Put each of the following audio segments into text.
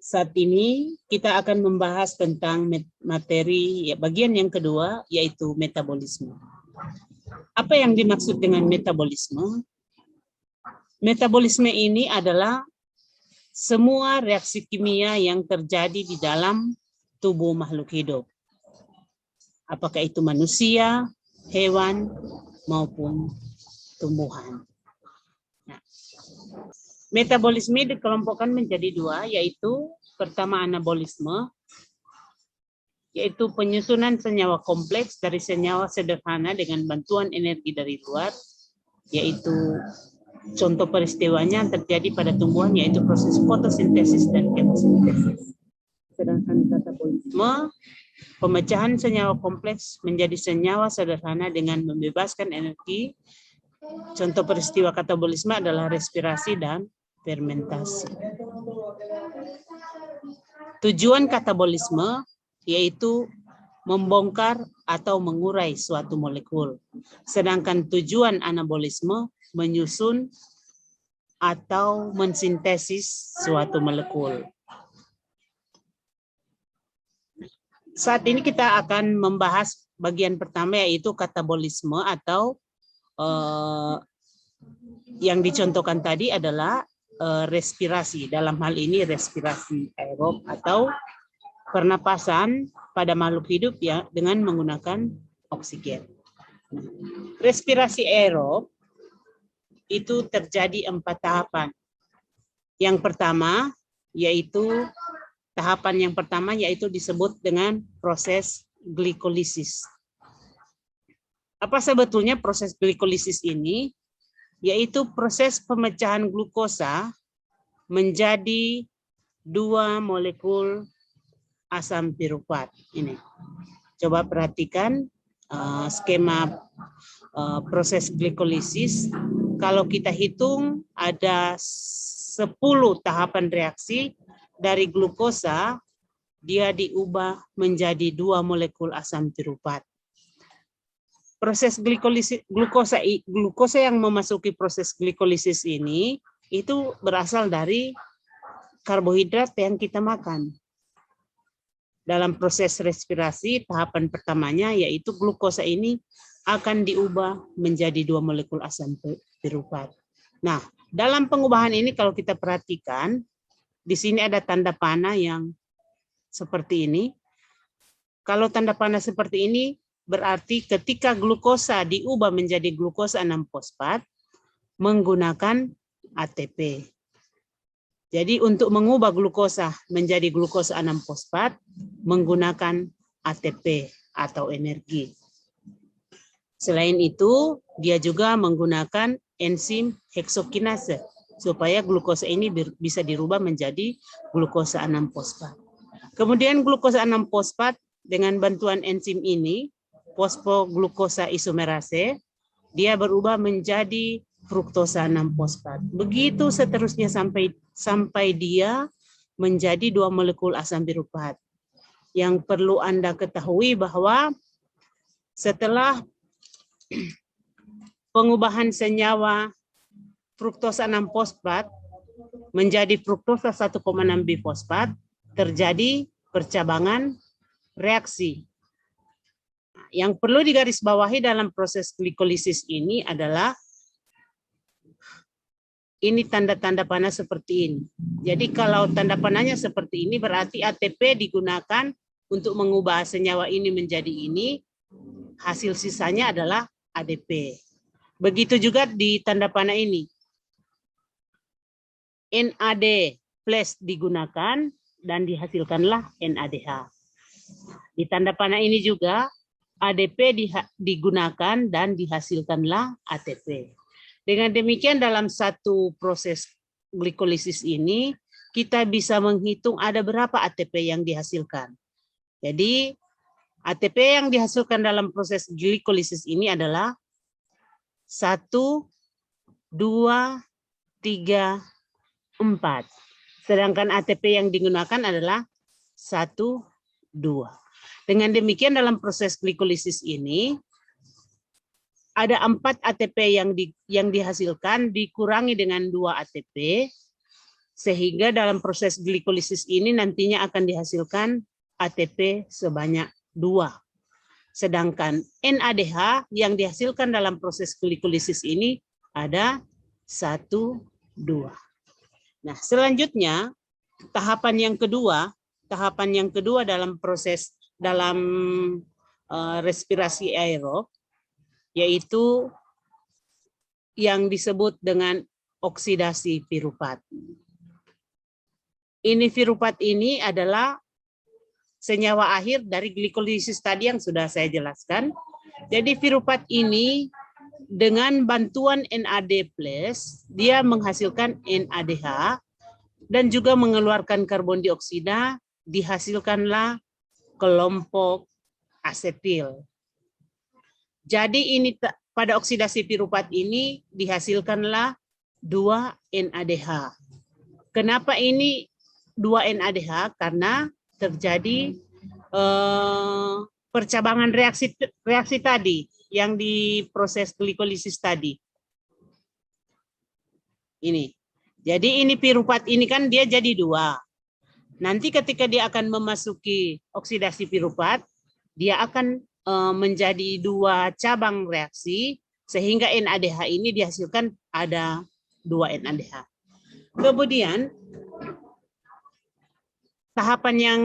Saat ini kita akan membahas tentang materi bagian yang kedua, yaitu metabolisme. Apa yang dimaksud dengan metabolisme? Metabolisme ini adalah semua reaksi kimia yang terjadi di dalam tubuh makhluk hidup. Apakah itu manusia, hewan, maupun tumbuhan. Nah, metabolisme dikelompokkan menjadi dua, yaitu pertama anabolisme, yaitu penyusunan senyawa kompleks dari senyawa sederhana dengan bantuan energi dari luar, yaitu contoh peristiwanya terjadi pada tumbuhan, yaitu proses fotosintesis dan kemosintesis. Sedangkan katabolisme, pemecahan senyawa kompleks menjadi senyawa sederhana dengan membebaskan energi. Contoh peristiwa katabolisme adalah respirasi dan fermentasi. Tujuan katabolisme yaitu membongkar atau mengurai suatu molekul. Sedangkan tujuan anabolisme menyusun atau mensintesis suatu molekul. Saat ini kita akan membahas bagian pertama, yaitu katabolisme atau yang dicontohkan tadi adalah respirasi. Dalam hal ini respirasi aerob atau pernapasan pada makhluk hidup ya dengan menggunakan oksigen. Respirasi aerob itu terjadi 4 tahapan. Yang pertama yaitu disebut dengan proses glikolisis. Apa sebetulnya proses glikolisis ini? Yaitu proses pemecahan glukosa menjadi 2 molekul asam piruvat. Ini. Coba perhatikan skema proses glikolisis. Kalau kita hitung ada 10 tahapan reaksi, dari glukosa dia diubah menjadi 2 molekul asam piruvat. Proses glukosa yang memasuki proses glikolisis ini itu berasal dari karbohidrat yang kita makan. Dalam proses respirasi tahapan pertamanya yaitu glukosa ini akan diubah menjadi 2 molekul asam piruvat. Nah, dalam pengubahan ini kalau kita perhatikan di sini ada tanda panah yang seperti ini. Kalau tanda panah seperti ini berarti ketika glukosa diubah menjadi glukosa 6-fosfat menggunakan ATP. Jadi untuk mengubah glukosa menjadi glukosa 6-fosfat menggunakan ATP atau energi. Selain itu, dia juga menggunakan enzim heksokinase supaya glukosa ini bisa dirubah menjadi glukosa 6-fosfat. Kemudian glukosa 6-fosfat dengan bantuan enzim ini, fosfoglukosa isomerase, dia berubah menjadi fruktosa 6-fosfat. Begitu seterusnya sampai dia menjadi 2 molekul asam piruvat. Yang perlu Anda ketahui bahwa setelah pengubahan senyawa fruktosa 6-fosfat menjadi fruktosa 1,6 bifosfat, terjadi percabangan reaksi. Yang perlu digarisbawahi dalam proses glikolisis ini adalah ini tanda-tanda panah seperti ini. Jadi kalau tanda panahnya seperti ini berarti ATP digunakan untuk mengubah senyawa ini menjadi ini, hasil sisanya adalah ADP. Begitu juga di tanda panah ini. NAD plus digunakan dan dihasilkanlah NADH. Di tanda panah ini juga ADP digunakan dan dihasilkanlah ATP. Dengan demikian dalam satu proses glikolisis ini kita bisa menghitung ada berapa ATP yang dihasilkan. Jadi ATP yang dihasilkan dalam proses glikolisis ini adalah 1, 2, 3, 4. Sedangkan ATP yang digunakan adalah 1, 2. Dengan demikian dalam proses glikolisis ini ada 4 ATP yang dihasilkan dikurangi dengan 2 ATP Sehingga dalam proses glikolisis ini nantinya akan dihasilkan ATP sebanyak 2. Sedangkan NADH yang dihasilkan dalam proses glikolisis ini ada 1, 2. Nah, selanjutnya tahapan yang kedua dalam proses respirasi aerob yaitu yang disebut dengan oksidasi piruvat. Ini piruvat ini adalah senyawa akhir dari glikolisis tadi yang sudah saya jelaskan. Jadi piruvat ini dengan bantuan NAD+, dia menghasilkan NADH dan juga mengeluarkan karbon dioksida, dihasilkanlah kelompok asetil. Jadi ini pada oksidasi piruvat ini dihasilkanlah 2 NADH. Kenapa ini 2 NADH? Karena terjadi percabangan reaksi tadi yang di proses glikolisis tadi. Ini. Jadi ini piruvat ini kan dia jadi 2. Nanti ketika dia akan memasuki oksidasi piruvat, dia akan menjadi 2 cabang reaksi sehingga NADH ini dihasilkan ada 2 NADH. Kemudian tahapan yang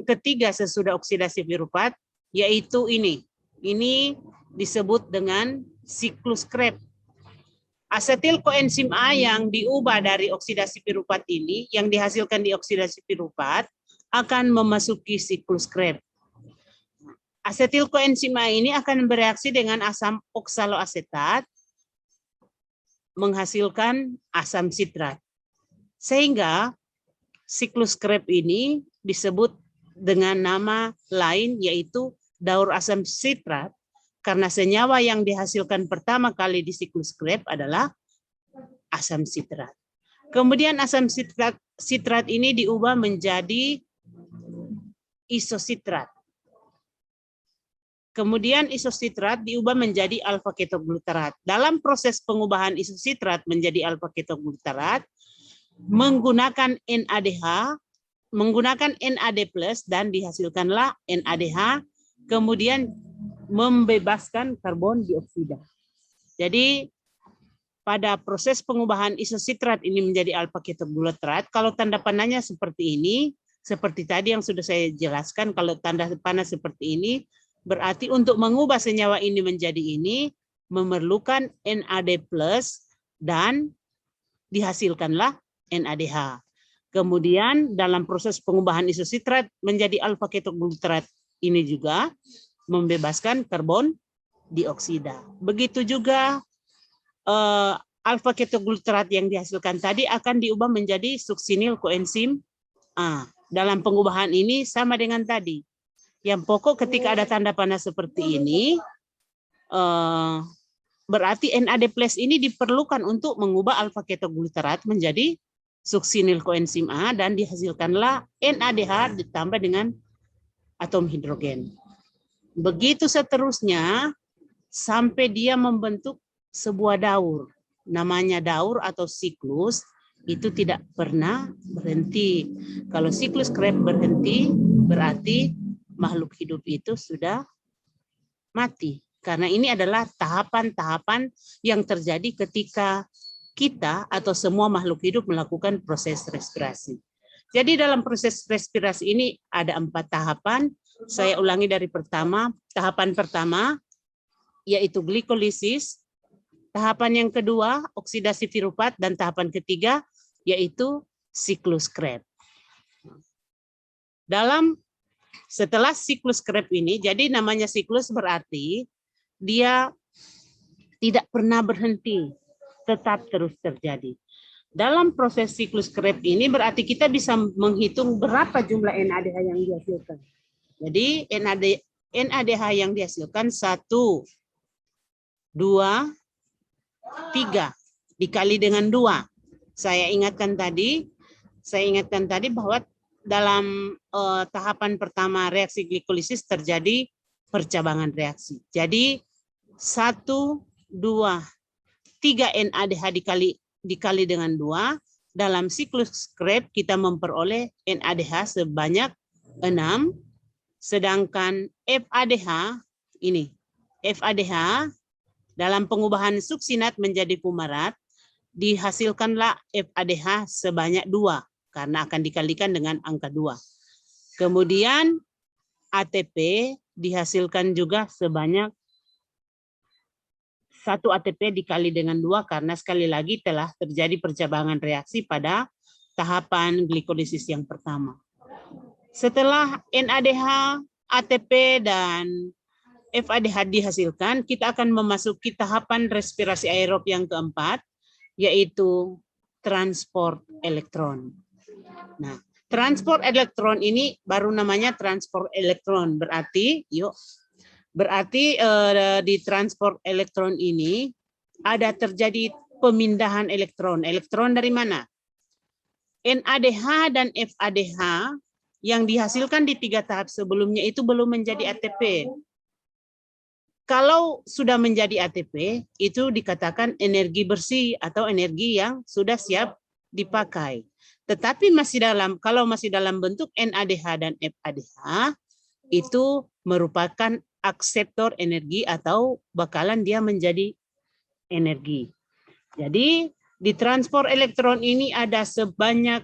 ketiga sesudah oksidasi piruvat yaitu ini. Ini disebut dengan siklus Krebs. Asetil koenzim A yang diubah dari oksidasi piruvat ini, yang dihasilkan di oksidasi piruvat, akan memasuki siklus Krebs. Asetil koenzim A ini akan bereaksi dengan asam oksaloasetat, menghasilkan asam sitrat. Sehingga siklus Krebs ini disebut dengan nama lain yaitu daur asam sitrat karena senyawa yang dihasilkan pertama kali di siklus Krebs adalah asam sitrat. Kemudian asam sitrat ini diubah menjadi isositrat. Kemudian isositrat diubah menjadi alfa ketoglutarat. Dalam proses pengubahan isositrat menjadi alfa ketoglutarat menggunakan NADH, menggunakan NAD+ dan dihasilkanlah NADH, kemudian membebaskan karbon dioksida. Jadi pada proses pengubahan isositrat ini menjadi alfa ketoglutarat, kalau tanda panahnya seperti ini, seperti tadi yang sudah saya jelaskan, kalau tanda panah seperti ini, berarti untuk mengubah senyawa ini menjadi ini, memerlukan NAD+ dan dihasilkanlah NADH. Kemudian dalam proses pengubahan isositrat menjadi alfa ketoglutarat ini juga membebaskan karbon dioksida. Begitu juga alfa ketoglutarat yang dihasilkan tadi akan diubah menjadi suksinil koenzim A. Dalam pengubahan ini sama dengan tadi. Yang pokok ketika ada tanda panah seperti ini, berarti NAD+ ini diperlukan untuk mengubah alfa ketoglutarat menjadi suksinil koenzim A dan dihasilkanlah NADH ditambah dengan atom hidrogen. Begitu seterusnya sampai dia membentuk sebuah daur. Namanya daur atau siklus itu tidak pernah berhenti. Kalau siklus Krebs berhenti berarti makhluk hidup itu sudah mati. Karena ini adalah tahapan-tahapan yang terjadi ketika kita atau semua makhluk hidup melakukan proses respirasi. Jadi dalam proses respirasi ini ada 4 tahapan. Saya ulangi dari pertama. Tahapan pertama yaitu glikolisis. Tahapan yang kedua oksidasi piruvat dan tahapan ketiga yaitu siklus Krebs. Setelah siklus Krebs ini, jadi namanya siklus berarti dia tidak pernah berhenti. Tetap terus terjadi. Dalam proses siklus Krebs ini berarti kita bisa menghitung berapa jumlah NADH yang dihasilkan. Jadi NADH yang dihasilkan 1, 2, 3 dikali dengan 2. Saya ingatkan tadi bahwa dalam tahapan pertama reaksi glikolisis terjadi percabangan reaksi. Jadi 1, 2, 3 NADH dikali dengan 2 dalam siklus Krebs kita memperoleh NADH sebanyak 6, sedangkan FADH ini, FADH dalam pengubahan suksinat menjadi fumarat, dihasilkanlah FADH sebanyak 2, karena akan dikalikan dengan angka 2. Kemudian ATP dihasilkan juga sebanyak 1 ATP dikali dengan 2 karena sekali lagi telah terjadi percabangan reaksi pada tahapan glikolisis yang pertama. Setelah NADH, ATP, dan FADH dihasilkan, kita akan memasuki tahapan respirasi aerob yang keempat, yaitu transport elektron. Nah, transport elektron ini baru namanya transport elektron, berarti di transport elektron ini ada terjadi pemindahan elektron. Elektron dari mana? NADH dan FADH yang dihasilkan di 3 tahap sebelumnya itu belum menjadi ATP. Kalau sudah menjadi ATP, itu dikatakan energi bersih atau energi yang sudah siap dipakai. Tetapi kalau masih dalam bentuk NADH dan FADH, itu merupakan akseptor energi atau bakalan dia menjadi energi. Jadi di transport elektron ini ada sebanyak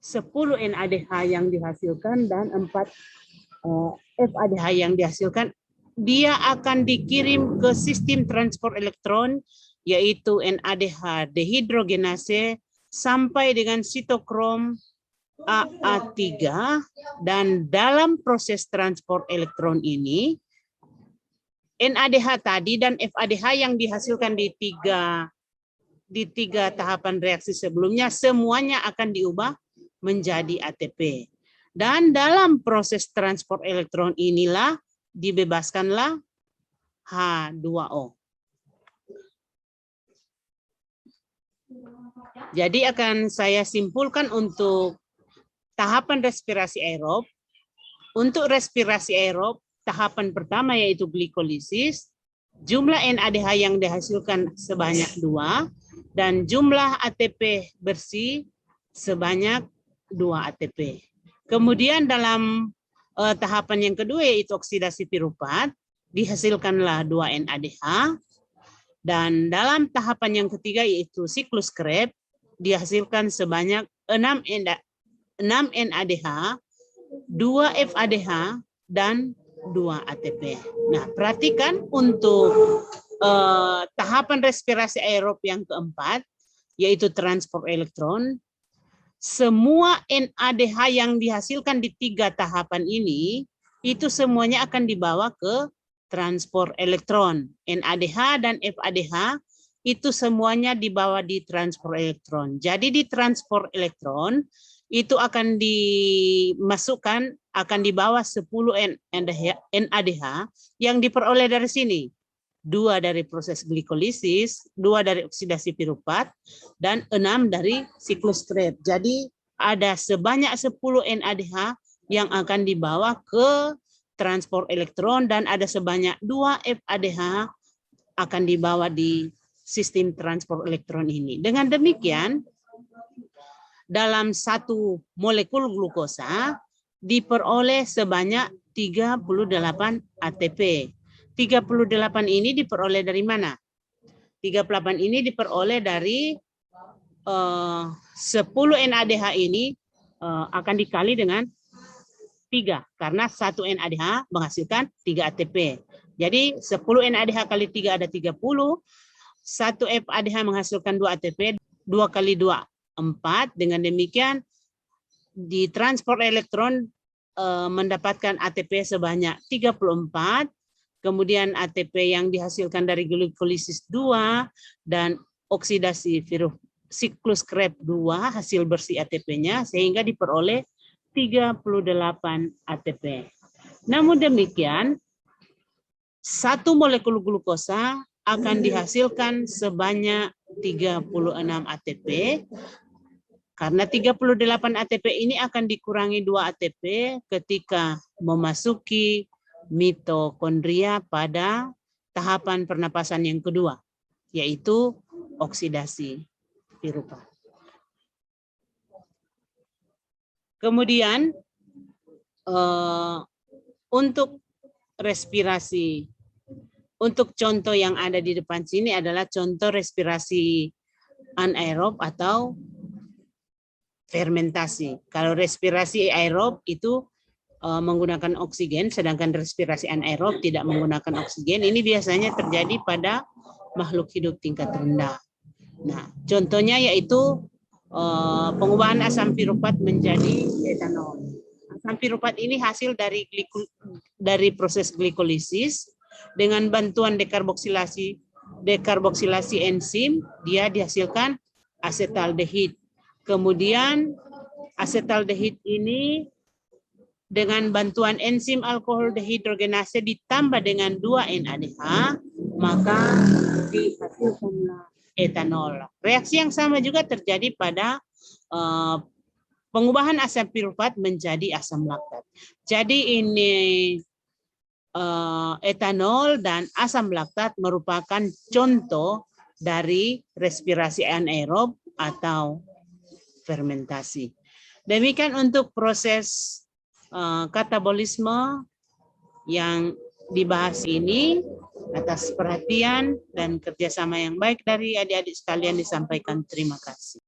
10 NADH yang dihasilkan dan 4 FADH yang dihasilkan. Dia akan dikirim ke sistem transport elektron, yaitu NADH dehidrogenase sampai dengan sitokrom AA3, dan dalam proses transport elektron ini NADH tadi dan FADH yang dihasilkan di tiga tahapan reaksi sebelumnya semuanya akan diubah menjadi ATP. Dan dalam proses transport elektron inilah dibebaskanlah H2O. Jadi akan saya simpulkan untuk tahapan respirasi aerob. Untuk respirasi aerob, tahapan pertama yaitu glikolisis, jumlah NADH yang dihasilkan sebanyak 2, dan jumlah ATP bersih sebanyak 2 ATP. Kemudian dalam tahapan yang kedua yaitu oksidasi piruvat, dihasilkanlah 2 NADH, dan dalam tahapan yang ketiga yaitu siklus Krebs, dihasilkan sebanyak 6 NADH, 2 FADH, dan 2 ATP. Nah, perhatikan untuk tahapan respirasi aerob yang keempat, yaitu transport elektron, semua NADH yang dihasilkan di 3 tahapan ini, itu semuanya akan dibawa ke transport elektron. NADH dan FADH itu semuanya dibawa di transport elektron. Jadi di transport elektron itu akan dimasukkan, akan dibawa 10 NADH yang diperoleh dari sini. 2 dari proses glikolisis, 2 dari oksidasi piruvat, dan 6 dari siklus Krebs. Jadi ada sebanyak 10 NADH yang akan dibawa ke transport elektron, dan ada sebanyak 2 FADH akan dibawa di sistem transport elektron ini. Dengan demikian, dalam 1 molekul glukosa diperoleh sebanyak 38 ATP. 38 ini diperoleh dari mana? 38 ini diperoleh dari 10 NADH ini akan dikali dengan 3, karena 1 NADH menghasilkan 3 ATP. Jadi 10 NADH kali 3 ada 30, 1 FADH menghasilkan 2 ATP, 2 kali 2, 4. Dengan demikian, di transport elektron mendapatkan ATP sebanyak 34, kemudian ATP yang dihasilkan dari glikolisis 2, dan oksidasi siklus Krebs 2, hasil bersih ATP-nya, sehingga diperoleh 38 ATP. Namun demikian, 1 molekul glukosa akan dihasilkan sebanyak 36 ATP, karena 38 ATP ini akan dikurangi 2 ATP ketika memasuki mitokondria pada tahapan pernapasan yang kedua, yaitu oksidasi piruvat. Kemudian untuk respirasi, untuk contoh yang ada di depan sini adalah contoh respirasi anaerob atau fermentasi. Kalau respirasi aerob itu menggunakan oksigen, sedangkan respirasi anaerob tidak menggunakan oksigen. Ini biasanya terjadi pada makhluk hidup tingkat rendah. Nah, contohnya yaitu pengubahan asam piruvat menjadi etanol. Asam piruvat ini hasil dari proses glikolisis dengan bantuan dekarboksilasi enzim, dia dihasilkan asetaldehid. Kemudian asetaldehid ini dengan bantuan enzim alkohol dehidrogenase ditambah dengan 2 NADH, maka dihasilkanlah etanol. Reaksi yang sama juga terjadi pada pengubahan asam piruvat menjadi asam laktat. Jadi ini etanol dan asam laktat merupakan contoh dari respirasi anaerob atau fermentasi. Demikian untuk proses katabolisme yang dibahas ini. Atas perhatian dan kerjasama yang baik dari adik-adik sekalian disampaikan terima kasih.